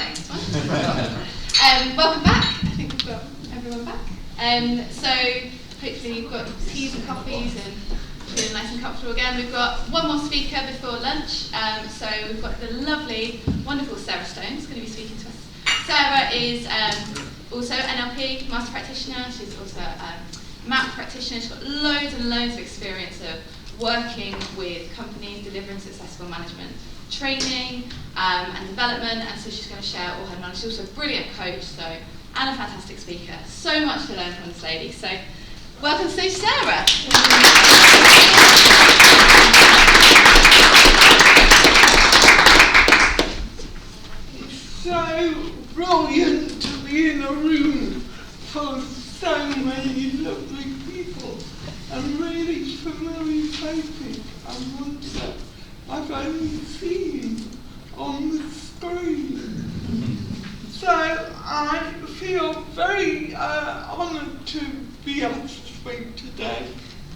nice. Welcome back. I think we've got everyone back. So hopefully you've got teas and coffees and feeling nice and comfortable again. We've got one more speaker before lunch. So we've got the lovely, wonderful Sarah Stone who's going to be speaking to us. Sarah is also NLP master practitioner. She's also a MAP practitioner. She's got loads and loads of experience of working with companies delivering successful management training and development, and so she's going to share all her knowledge. She's also a brilliant coach, and a fantastic speaker. So much to learn from this lady. So welcome to stage, Sarah. It's so brilliant to be in a room full of so many lovely people and really familiar faces and ones that I've only seen on the screen. So I feel very honoured to be able to speak today.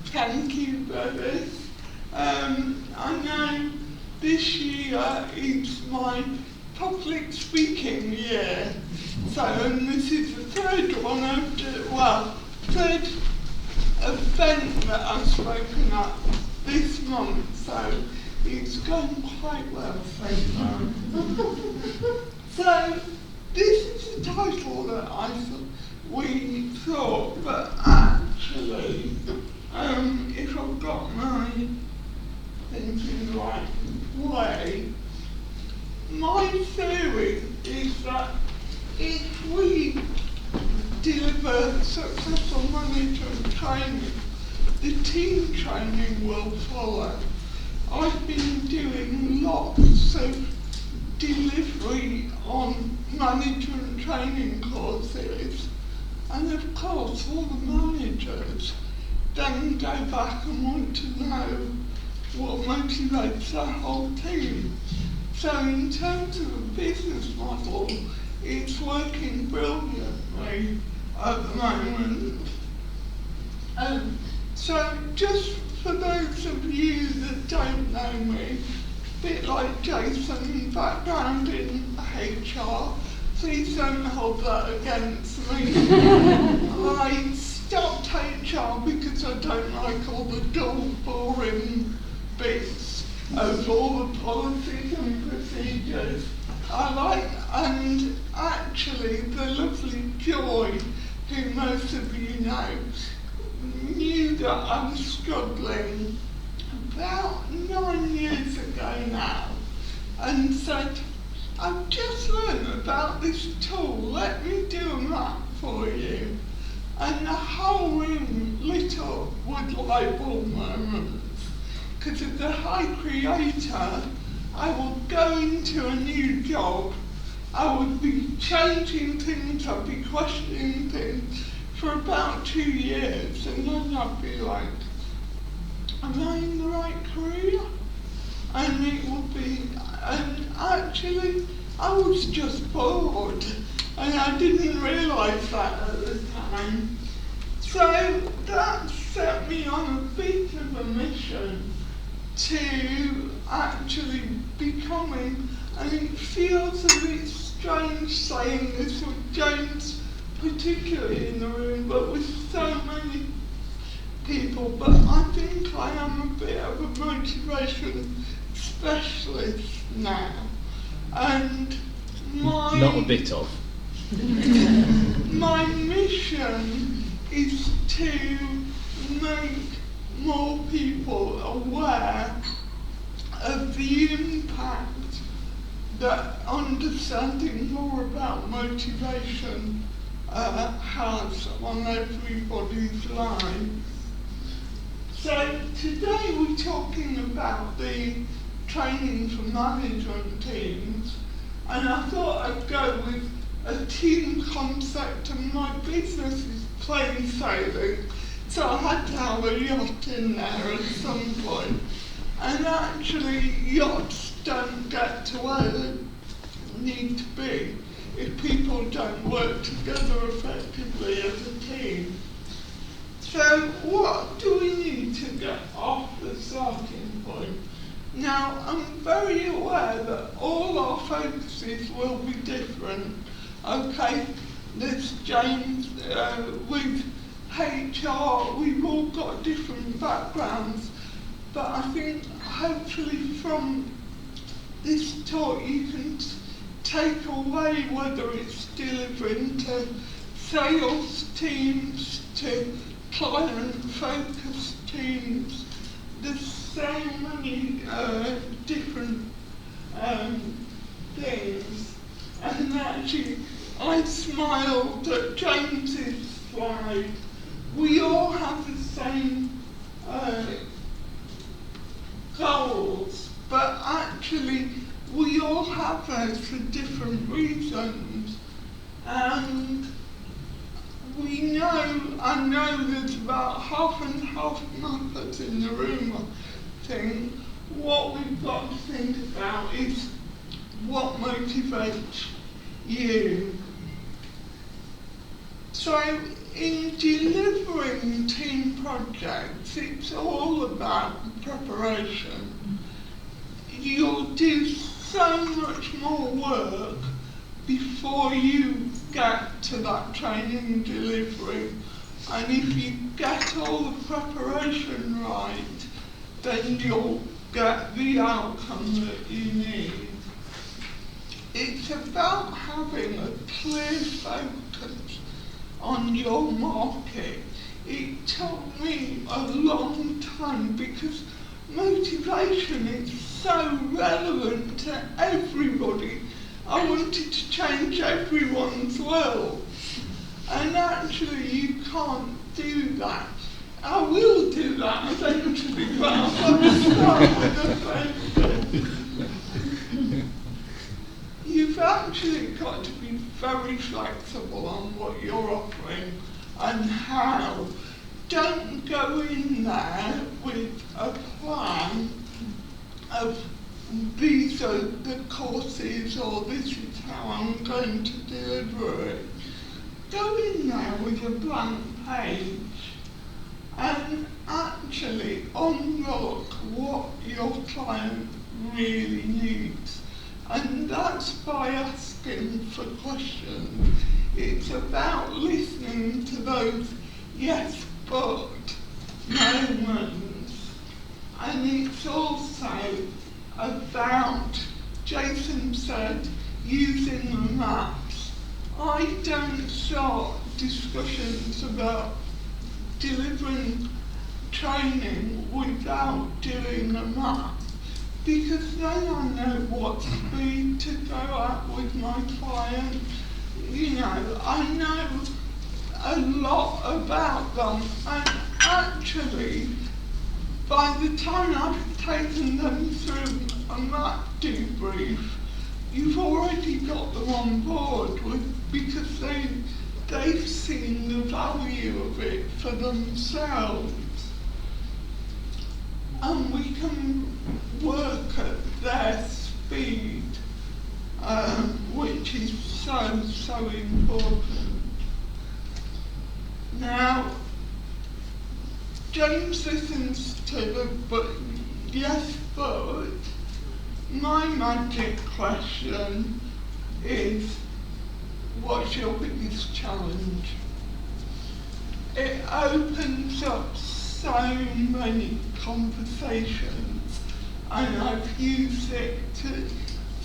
Thank you for this. I know this year is my public speaking year. So, and this is the third one third event that I've spoken at this month. So it's gone quite well so far. So this is the title that we thought, but actually, if I've got my things in the right way, my theory is that if we deliver successful management training, the team training will follow. I've been doing lots of delivery on management training courses, and of course all the managers then go back and want to know what motivates their whole team. So in terms of a business model, it's working brilliantly at the moment. So just for those of you that don't know me, a bit like Jason, background in HR, please don't hold that against me. I stopped HR because I don't like all the dull, boring bits of all the policies and procedures. And actually the lovely Joy, who most of you know, knew that I was struggling about 9 years ago now, and said, I've just learned about this tool, let me do a map for you. And the whole room lit up with light bulb moments, because as a high creator, I would go into a new job, I would be changing things, I'd be questioning things for about 2 years, and then I'd be like, am I in the right career? And it would be, and actually I was just bored, and I didn't realise that at the time. So that set me on a bit of a mission to actually becoming, and it feels a bit strange saying this with James particularly in the room, but with so many people, but I think I am a bit of a motivation specialist now. And Not a bit of. My mission is to make more people aware of the impact that understanding more about motivation has on everybody's lives. So today we're talking about the training for management teams, and I thought I'd go with a team concept, and my business is plain sailing, so I had to have a yacht in there at some point. And actually yachts don't get to where they need to be if people don't work together effectively as a team. So what do we need to get off the starting point? Now, I'm very aware that all our focus courses will be different. Okay, there's James with HR, we've all got different backgrounds, but I think hopefully from this talk you can take away, whether it's delivering to sales teams, to client-focused teams. There's so many different things. And actually, I smiled at James's slide. We all have the same goals, but actually we all have those for different reasons. And I know there's about half and half of in the room, I think. What we've got to think about is what motivates you. So in delivering team projects, it's all about preparation. You'll do so much more work before you get to that training delivery. And if you get all the preparation right, then you'll get the outcome that you need. It's about having a clear focus on your market. It took me a long time because motivation is so relevant to everybody. I wanted to change everyone's world, and actually you can't do that. I will do that eventually, but I've got to start with the focus. You've actually got to be very flexible on what you're offering and how. Don't go in there with a plan of these are the courses or this is how I'm going to deliver it. Go in there with a blank page and actually unlock what your client really needs. And that's by asking for questions. It's about listening to those yes but moments. And it's also about, Jason said, using the maps. I don't start discussions about delivering training without doing a map, because then I know what speed to go at with my client. You know, I know a lot about them, and actually, by the time I've taken them through a map debrief, you've already got them on board because they've seen the value of it for themselves. And we can work at their speed, which is so important. Now, James listens to the yes but. My magic question is, what's your biggest challenge? It opens up so many conversations, and I've used it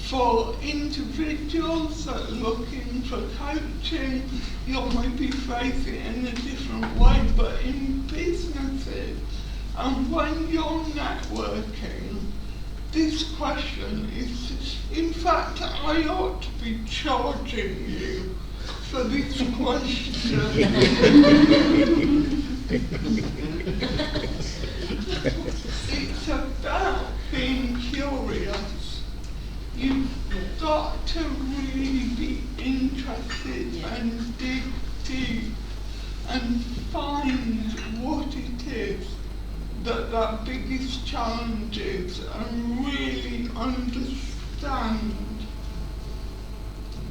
for individuals that are looking for coaching. You'll maybe phrase it in a different way, but in businesses, and when you're networking, this question is, in fact, I ought to be charging you for this question. It's about being curious. You've got to really be interested and dig deep and find what it is that biggest challenge is and really understand,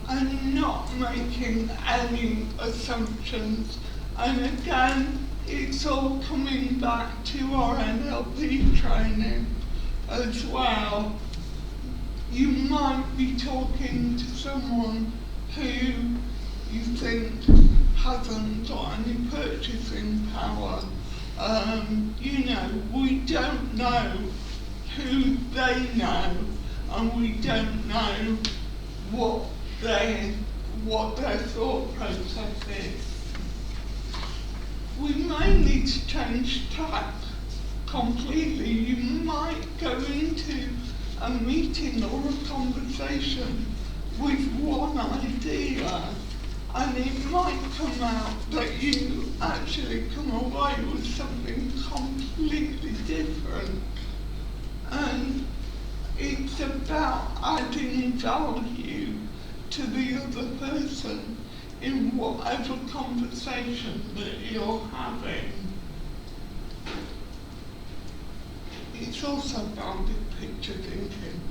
and not making any assumptions. And again, it's all coming back to our NLP training as well. you might be talking to someone who you think hasn't got any purchasing power. We don't know who they know, and we don't know what their thought process is. We may need to change tack completely. You might go into a meeting or a conversation with one idea, and it might come out that you actually come away with something completely different. And it's about adding value to the other person in whatever conversation that you're having. It's also about big picture thinking.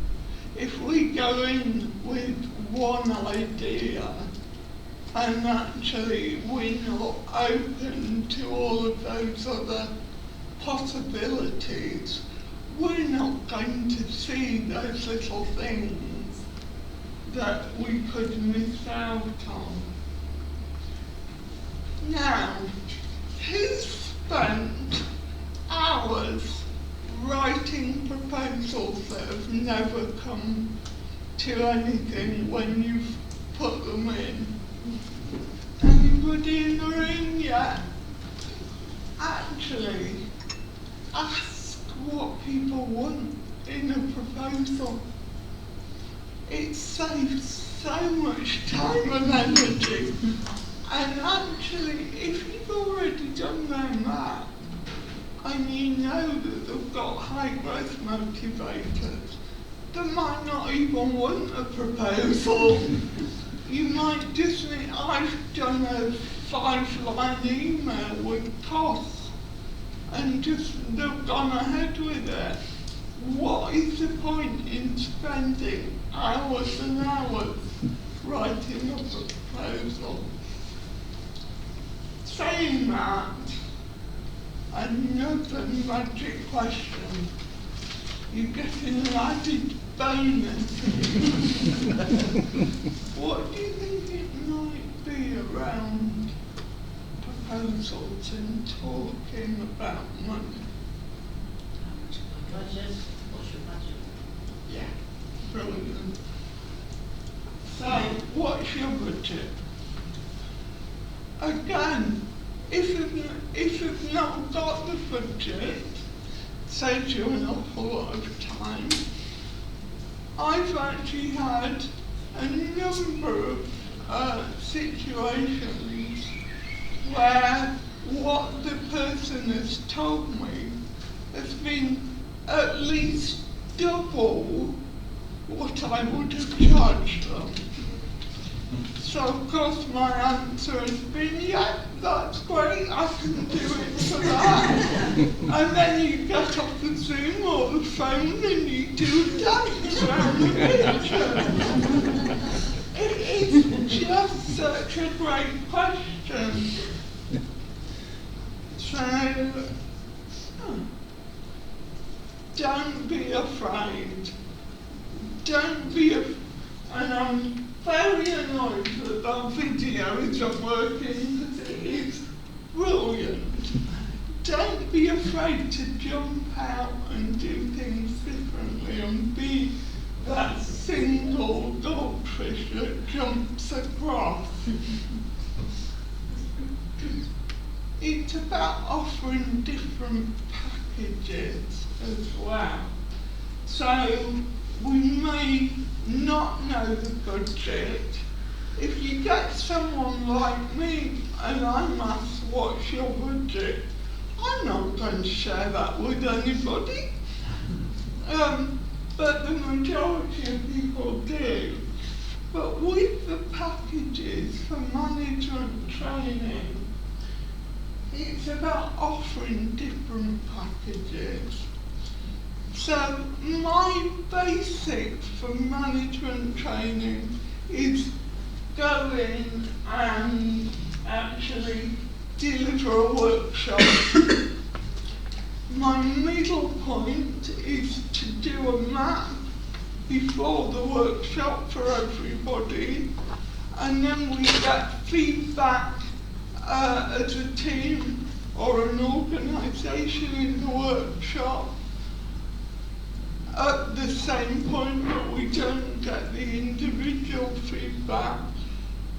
If we go in with one idea and actually we're not open to all of those other possibilities, we're not going to see those little things that we could miss out on. Now, who's spent hours writing proposals that have never come to anything when you've put them in? Anybody in the room yet? Actually, ask what people want in a proposal. It saves so much time and energy. And actually, if you've already done their map, and you know that they've got high growth motivators, they might not even want a proposal. You might just think, I've done a 5-line email with costs, and just they've gone ahead with it. What is the point in spending hours and hours writing a proposal? Saying that, another magic question. You get an added bonus. What do you think it might be around proposals and talking about money? Budget, what's your budget? Yeah, brilliant. So, what's your budget? Again, if you've not got the budget, saves you an awful lot of time. I've actually had a number of situations where what the person has told me has been at least double what I would have charged them. So of course my answer has been, yeah, that's great, I can do it for that. And then you get off the Zoom or the phone and you do a dance around the picture. It is just such a great question. So, don't be afraid. Don't be afraid. And I'm very annoyed that that video isn't working because it is brilliant. Don't be afraid to jump out and do things differently and be that single goldfish that jumps across. It's about offering different packages as well. So we may not know the budget. If you get someone like me and I'm asked what's your budget, I'm not going to share that with anybody. But the majority of people do. But with the packages for management training, it's about offering different packages. So my basic for management training is go in and actually deliver a workshop. My middle point is to do a map before the workshop for everybody, and then we get feedback as a team or an organisation in the workshop at the same point, but we don't get the individual feedback.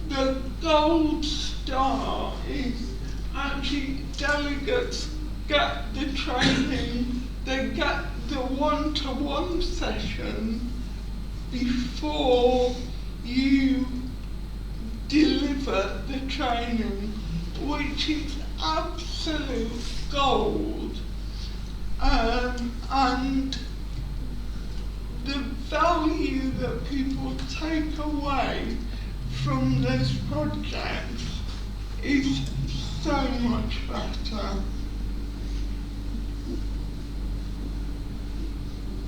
The gold star is actually delegates get the training, they get the one-to-one session before you deliver the training, which is absolute gold. And the value that people take away from this project is so much better.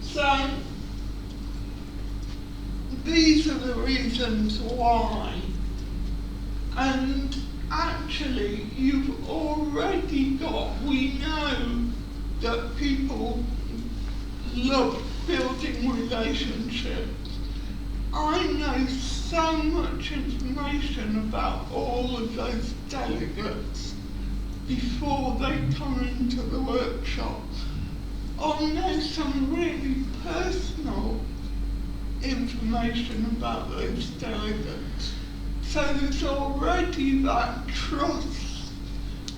So, these are the reasons why. And actually, you've already got, we know that people love building relationships. I know so much information about all of those delegates before they come into the workshop. I know some really personal information about those delegates. So there's already that trust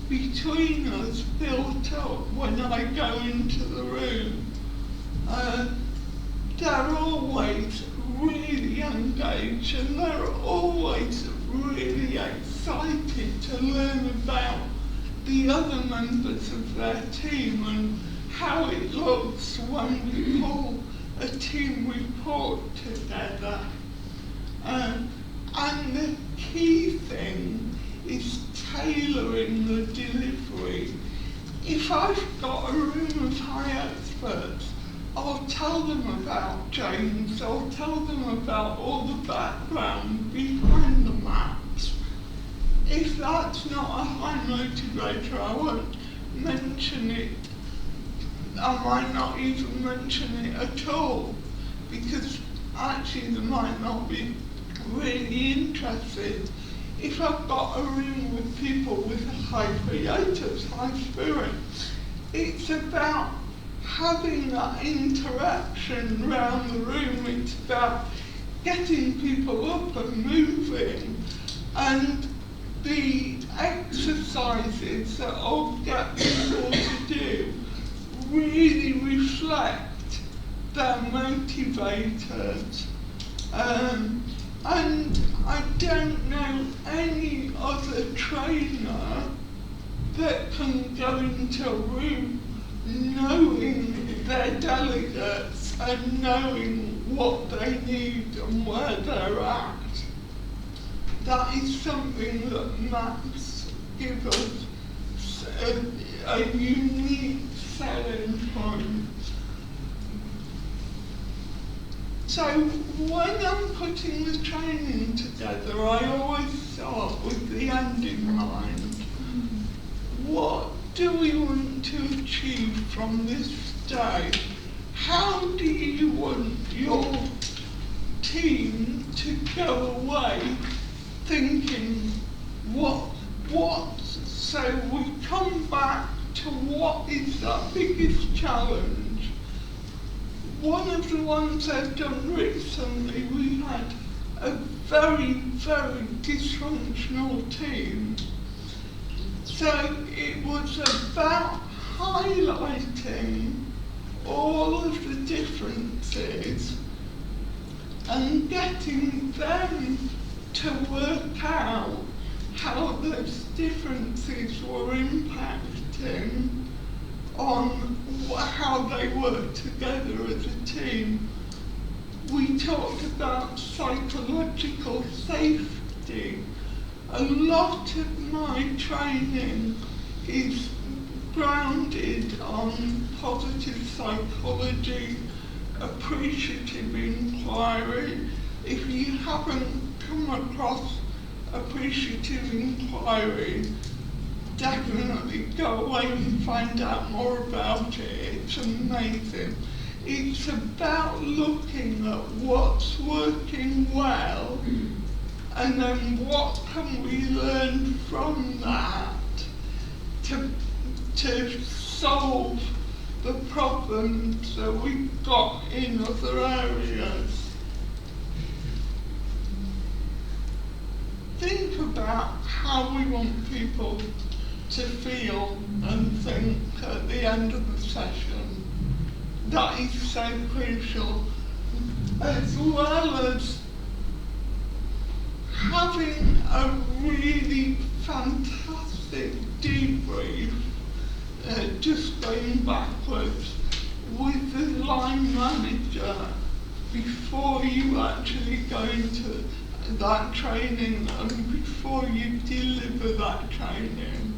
between us built up when I go into the room. They're always really engaged and they're always really excited to learn about the other members of their team and how it looks when we pull a team report together. And the key thing is tailoring the delivery. If I've got a room of high experts, I'll tell them about James, I'll tell them about all the background behind the maps. If that's not a high motivator, I won't mention it. I might not even mention it at all, because actually they might not be really interested. If I've got a room with people with high creatives, high spirit, it's about having that interaction around the room. It's about getting people up and moving, and the exercises that I'll get people to do really reflect their motivators. And I don't know any other trainer that can go into a room knowing their delegates and knowing what they need and where they're at. That is something that maps give us a unique selling point. So when I'm putting the training together, I always start with the end in mind. What do we want to achieve from this day? How do you want your team to go away thinking what? So we come back to what is that biggest challenge. One of the ones I've done recently, we had a very, very dysfunctional team. So it was about highlighting all of the differences and getting them to work out how those differences were impacting on how they work together as a team. We talked about psychological safety. A lot of my training is grounded on positive psychology, appreciative inquiry. If you haven't come across appreciative inquiry, definitely go away and find out more about it. It's amazing. It's about looking at what's working well and then what can we learn from that to solve the problems that we've got in other areas. Think about how we want people to feel and think at the end of the session. That is so crucial, as well as having a really fantastic debrief, just going backwards, with the line manager before you actually go into that training and before you deliver that training.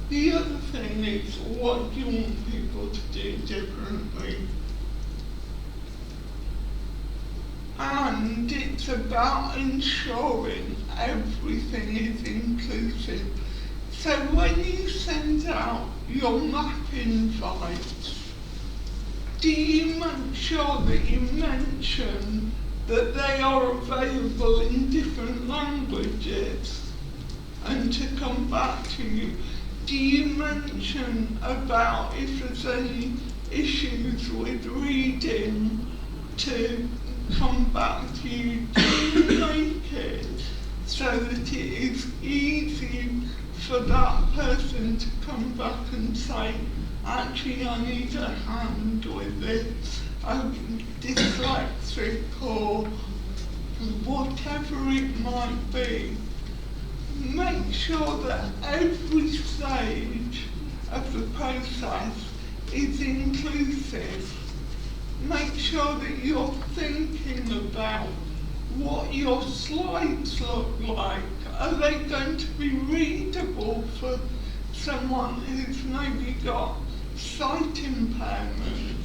The other thing is, what do you want people to do differently? And it's about ensuring everything is inclusive. So when you send out your map invites, do you make sure that you mention that they are available in different languages? And to come back to you, do you mention about if there's any issues with reading to come back to you? Do you make it so that it is easy for that person to come back and say, actually I need a hand with this, I'm dyslexic or whatever it might be? Make sure that every stage of the process is inclusive. Make sure that you're thinking about what your slides look like. Are they going to be readable for someone who's maybe got sight impairment?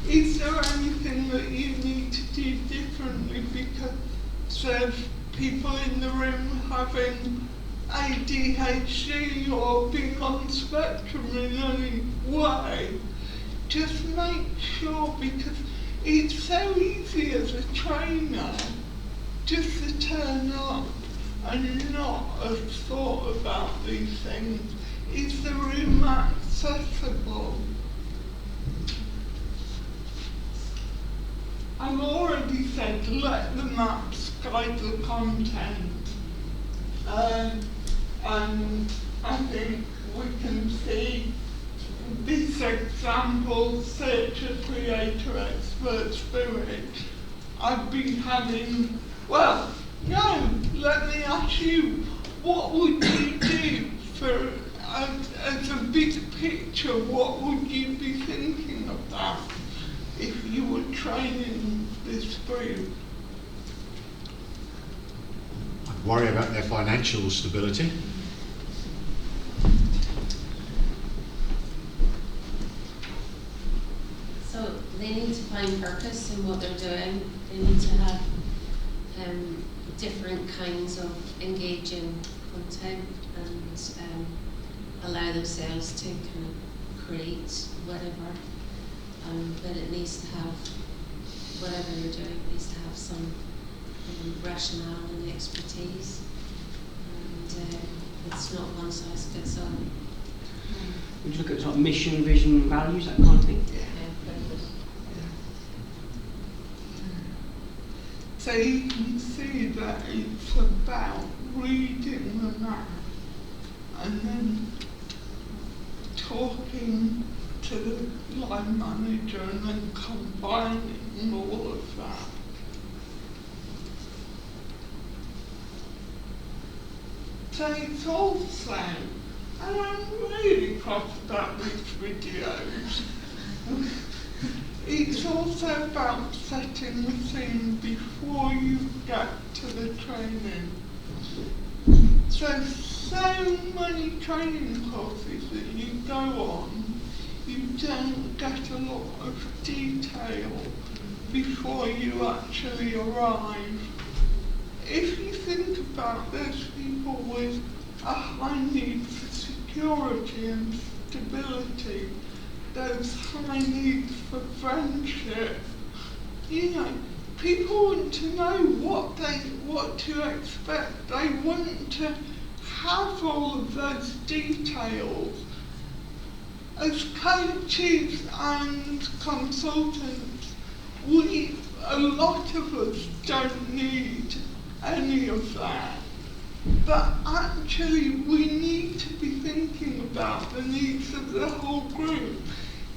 Is there anything that you need to do differently because of people in the room having ADHD or being on the spectrum in any way? Just make sure, because it's so easy as a trainer just to turn up and not have thought about these things. Is the room accessible? I've already said let the maps guide the content, and I think we can see this example, Searcher, Creator, Expert, Spirit. I've been having, well, no, let me ask you, what would you do for, as a big picture, what would you be thinking about if you were training this group? I'd worry about their financial stability. So they need to find purpose in what they're doing. They need to have different kinds of engaging content and allow themselves to kind of create whatever. But it needs to have, whatever you're doing, needs to have some rationale and expertise. And it's not one size fits all. Would you look at sort of mission, vision, values, that kind of thing? So you can see that it's about reading the map and then talking to the line manager and then combining all of that. So it's also, and I'm really cross about these videos, it's also about setting the scene before you get to the training. So many training courses that you go on, you don't get a lot of detail before you actually arrive. If you think about those people with a high need for security and stability, those high needs for friendship. You know, people want to know what to expect. They want to have all of those details. As coaches and consultants, a lot of us don't need any of that. But actually we need to be thinking about the needs of the whole group.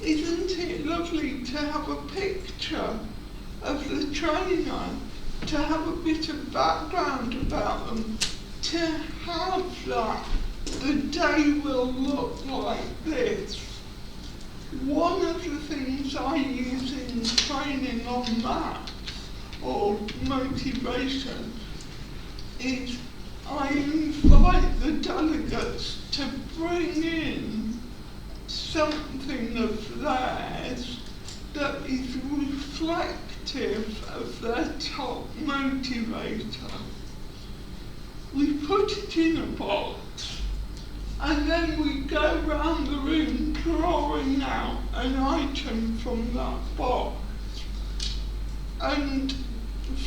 Isn't it lovely to have a picture of the trainer, to have a bit of background about them, to have that the day will look like this? One of the things I use in training on MAPS or motivation is I invite the delegates to bring in something of theirs that is reflective of their top motivator. We put it in a box and then we go round the room drawing out an item from that box. And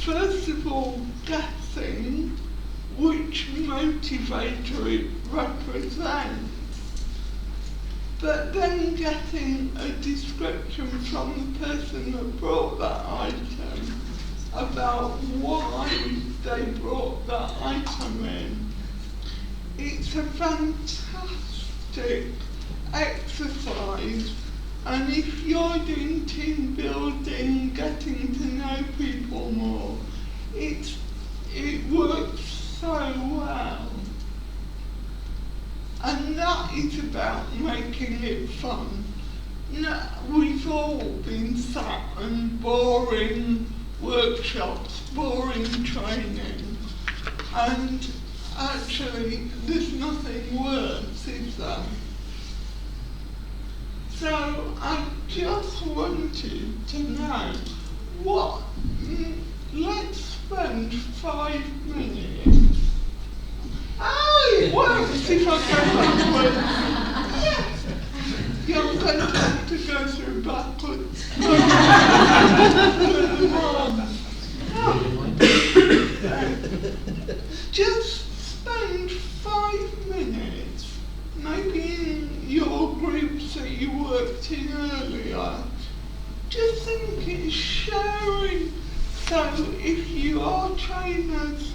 first of all, guessing which motivator it represents, but then getting a description from the person that brought that item about why they brought that item in. It's a fantastic exercise, and if you're doing team building, getting to know people more, it works so well. And that is about making it fun. No, we've all been sat in boring workshops, boring training, and actually there's nothing worse, is there? So I just wanted to know let's spend 5 minutes. Oh, it works if I go backwards. Yeah, I'm going to have to go through backwards. Just spend 5 minutes, maybe in your groups that you worked in earlier, just thinking, sharing. So if your trainers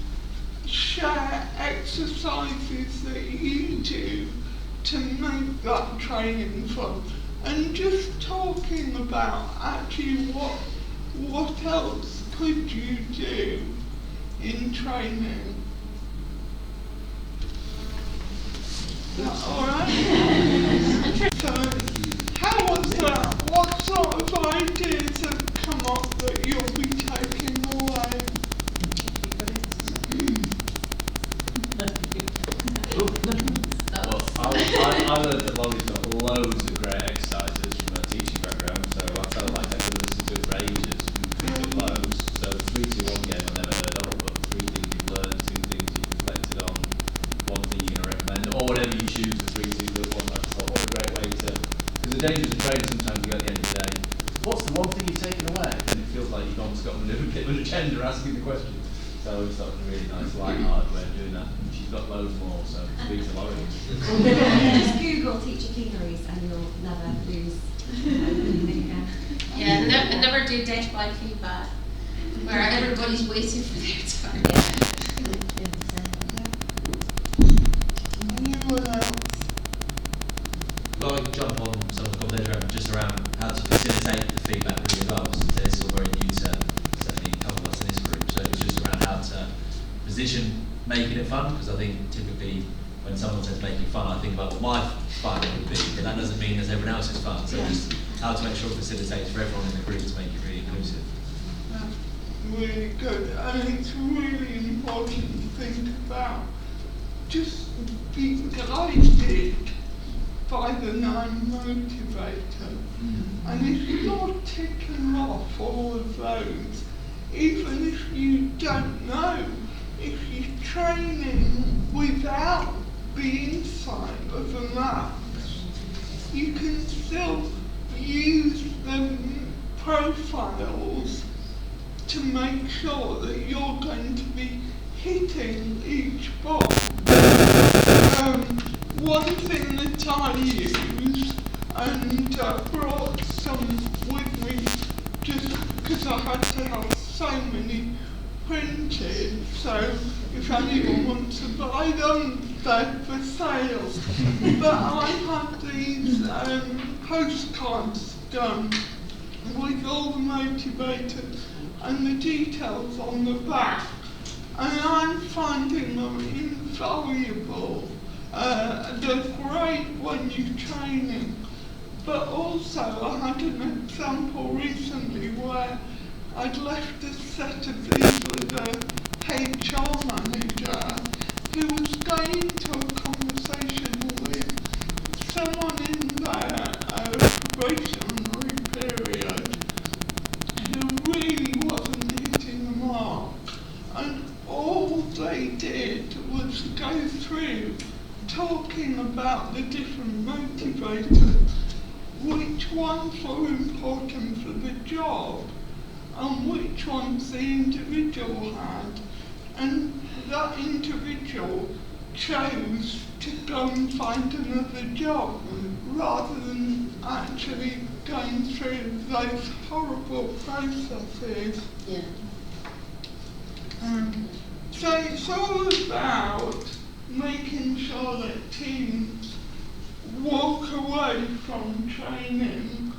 share exercises that you do to make that training fun, and just talking about actually what else could you do in training. Is that alright? So how was that? What sort of ideas have come up that you'll be taking away? Well, I learned that Lolly's got loads of great exercises from her teaching background, so I felt like I could listen to it for ages and do loads. So 3-2-1 game I never heard of, but 3 things you've learned, 2 things you've reflected on, 1 thing you're going to recommend, or whatever you choose, the 3-2-1. I thought, what a great way to, because the dangers of training sometimes you go at the end of the day, what's the one thing you've taken away? And it feels like you've almost got a bit of an agenda asking the question. So I just thought it was a really nice, light-hearted way of doing that. She's got loads more, so speak to Laurie. Just Google teacher plenaries and you'll never lose anything again. Yeah, and never do deathbed feedback, where everybody's waiting for their turn. Anyone else? Well, I can jump on some of the conversation just around how to facilitate the feedback really well. So this is all very new to certainly a couple of us in this group. So it's just around how to position making it fun, because I think typically when someone says making fun, I think about what my fun would be, but that doesn't mean there's everyone else's fun. So just how to make sure it facilitates for everyone in the group to make it really inclusive. That's really good, and it's really important to think about. Just be guided by the 9 motivators. And if you're ticking off all of those, even if you don't know, if you're training without the insight of the MAPS, you can still use the profiles to make sure that you're going to be hitting each box. One thing that I use, and brought some with me just because I had to have so many printed, so if anyone wants to buy them, they're for sale. But I had these postcards done with all the motivators and the details on the back, and I'm finding them invaluable. They're great when you're training, but also I had an example recently where I'd left a set of these with a HR manager who was going into a conversation with someone in their probationary period who really wasn't hitting the mark, and all they did was go through talking about the different motivators, which ones were important for the job and which ones the individual had, and that individual chose to go and find another job rather than actually going through those horrible processes. Yeah. So it's all about making sure that teams walk away from training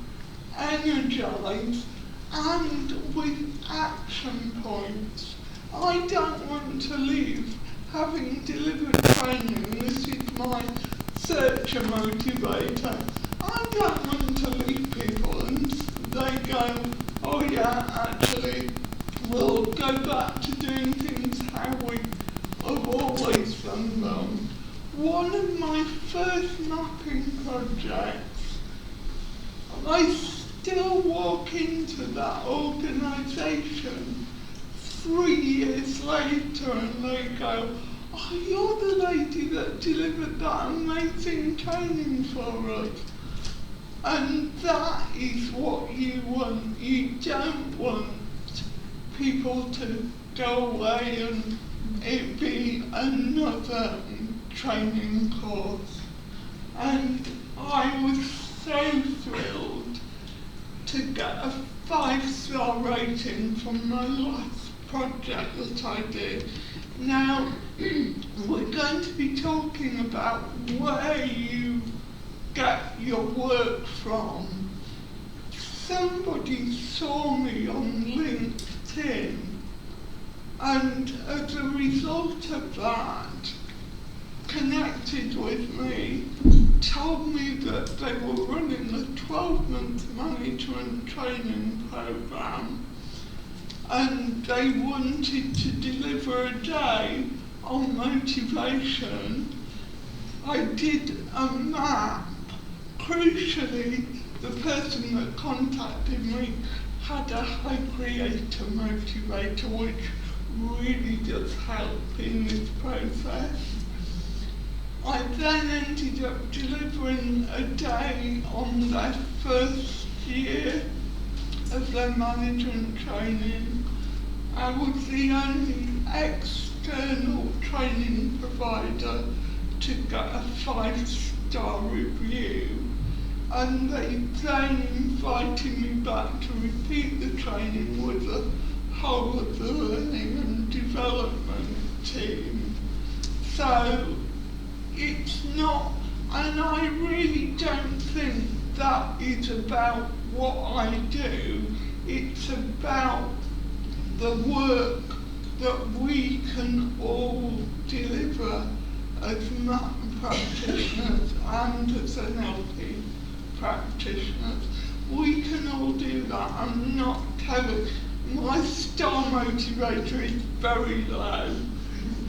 energized and with action points. I don't want to leave having delivered training. This is my searcher motivator. I don't want to leave people and they go, oh yeah, actually we'll go back to doing things how we have always done them. One of my first mapping projects, I still walk into that organisation 3 years later and they go, oh, you're the lady that delivered that amazing training for us. And that is what you want. You don't want people to go away and it be another training course. And I was so thrilled to get a 5-star rating from my last project that I did. Now, we're going to be talking about where you get your work from. Somebody saw me on LinkedIn, and as a result of that, connected with me, told me that they were running a 12-month management training program, and they wanted to deliver a day on motivation. I did a map. Crucially, the person that contacted me had a high creator motivator, which really does help in this process. I then ended up delivering a day on their first year of their management training. I was the only external training provider to get a 5-star review, and they then invited me back to repeat the training with the whole of the learning and development team. So it's not, and I really don't think that is about what I do. It's about the work that we can all deliver as MAP practitioners and as NLP practitioners. We can all do that. I'm not telling, my star motivator is very low.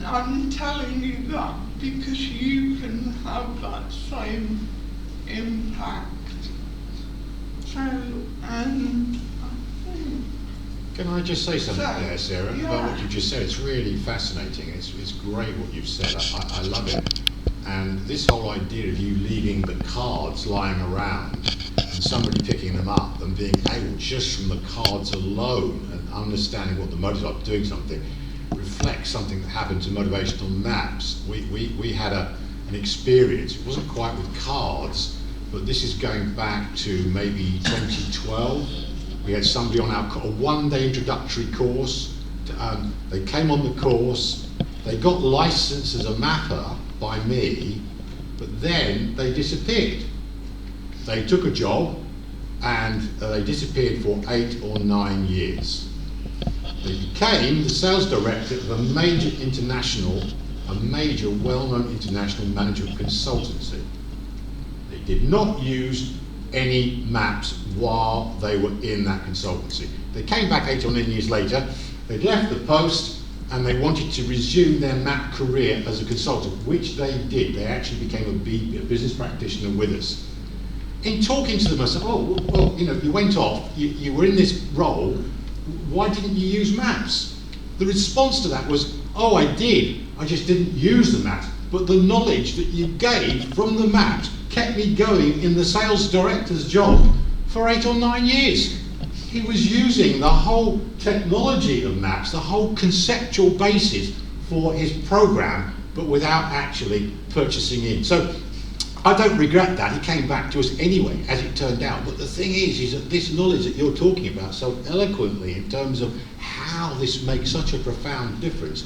I'm telling you that because you can have that same impact. So, and I think... Can I just say something there, Sarah, yeah. about what you just said? It's really fascinating. It's great what you've said. I love it. And this whole idea of you leaving the cards lying around and somebody picking them up and being able, just from the cards alone and understanding what the motives are doing something, reflects something that happened to motivational maps. We had an experience. It wasn't quite with cards, but this is going back to maybe 2012. We had somebody on a one-day introductory course. They came on the course, they got licensed as a mapper by me, but then they disappeared. They took a job and they disappeared for 8 or 9 years. They became the sales director of a major well-known international management consultancy. They did not use any maps while they were in that consultancy. They came back 8 or 9 years later, they left the post and they wanted to resume their map career as a consultant, which they did. They actually became a business practitioner with us. In talking to them, I said, oh, well, you went off, you were in this role, why didn't you use maps? The response to that was, oh, I did, I just didn't use the maps. But the knowledge that you gave from the maps kept me going in the sales director's job for 8 or 9 years. He was using the whole technology of maps, the whole conceptual basis for his program, but without actually purchasing in. So I don't regret that. He came back to us anyway, as it turned out. But the thing is that this knowledge that you're talking about so eloquently in terms of how this makes such a profound difference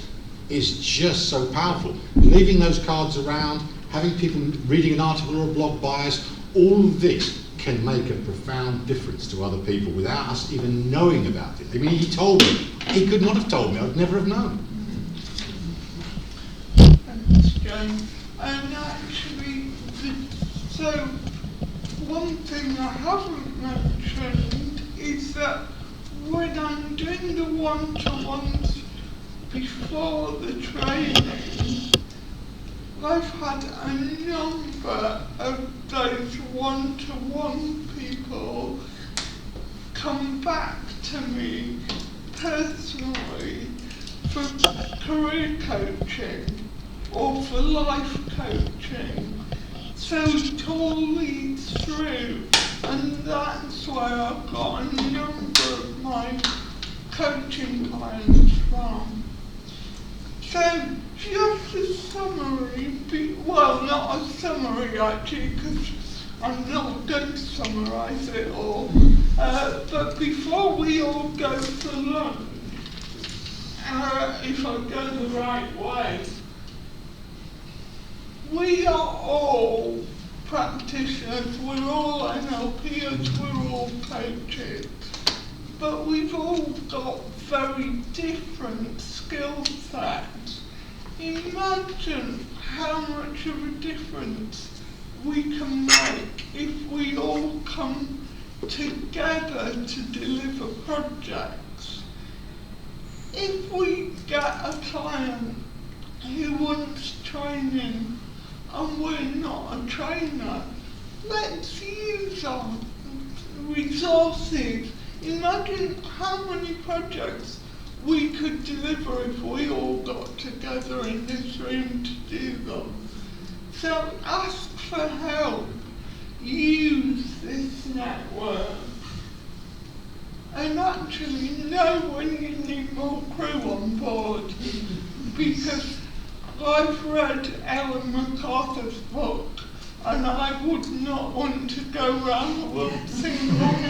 is just so powerful. Leaving those cards around, having people reading an article or a blog by us, all of this can make a profound difference to other people without us even knowing about it. I mean, he told me. He could not have told me. I'd never have known. Thanks, James. And actually, so one thing I haven't mentioned is that when I'm doing the one-to-ones before the training, I've had a number of those one-to-one people come back to me personally for career coaching or for life coaching. So it all leads through, and that's where I've got a number of my coaching clients from. So just a summary, well, not a summary actually, because I'm not going to summarise it all, but before we all go for lunch, if I go the right way, we are all practitioners, we're all NLPers, we're all coaches, but we've all got very different skill sets. Imagine how much of a difference we can make if we all come together to deliver projects. If we get a client who wants training and we're not a trainer, let's use our resources. Imagine how many projects we could deliver if we all got together in this room to do them. So ask for help, use this network, and actually know when you need more crew on board, because I've read Ellen MacArthur's book, and I would not want to go round the world singing along.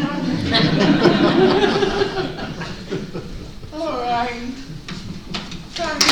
All right. Thank you.